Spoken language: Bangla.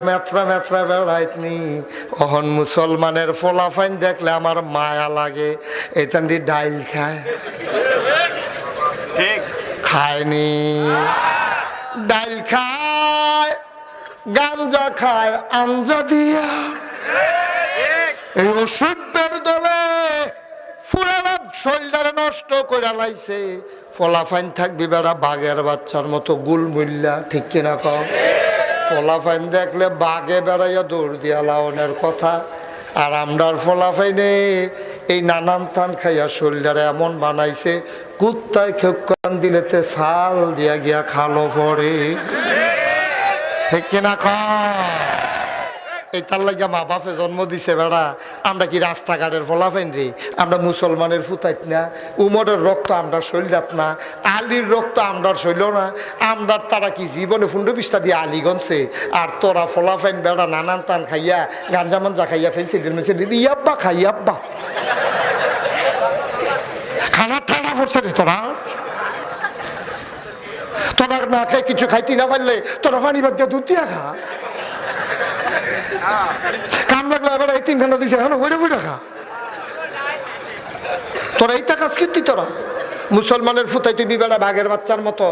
মেত্রা মেত্রা বেড়াইতনি অহন মুসলমানের ফলাফাইন দেখলে আমার মায়া লাগে। এতান্ডি ডাইল খায়, ঠিক খায়নি? ডাইল খায়, গাঞ্জা খায় আঞ্জা দিয়া। এই ওষুধের দলে ফুরানা শরীরটারে নষ্ট করে লাইছে। ফলাফাইন থাকবি বেড়া বাঘের বাচ্চার মতো গুলমুল্লা, ঠিক কিনা কও? ফলাফাইন দেখলে বাঘে বেড়াইয়া দৌড় দিয়া লাউনের কথা। আর আমরার ফলাফাইনে এই নানান থান খাইয়া শরীরটারে এমন বানাইছে, কুত্তায় খেকান দিলেতে ফাল দিয়া গিয়া খালো পড়ে, ঠিক কিনা কও? এই তার লাগিয়া মা বাপে জন্ম দিছে বেড়া। আমরা কি রাস্তাঘাটের ফলাফাইন রে? আমরা মুসলমানের ফুতাইত না। উমরের রক্ত আমরার শৈলাত না, আলীর রক্ত আমরার শৈল না। আমরার তারা কি জীবনে 15-20টা দিয়ে আলী গনছে। আর তোরা ফলাফাইন বেড়া নানান টান খাইয়া গাঞ্জা মঞ্জা খাইয়া ফেলছে ইয়াব্বা খাইয়াব্বা খানা ঠান্ডা করছে রে তোরা। তোরা না খাই কিছু খাইতে না পারলে তোরা পানি বাদ দিয়ে দুধ দিয়া খা। কাম লাগলো এবার এই 3 ঘন্টা দিছে এখন হইরে ফুটে খা। তোরা এইটা কাজ করতি? তোরা মুসলমানের ফুতাই তুই বেড়া বাঘের বাচ্চার মতো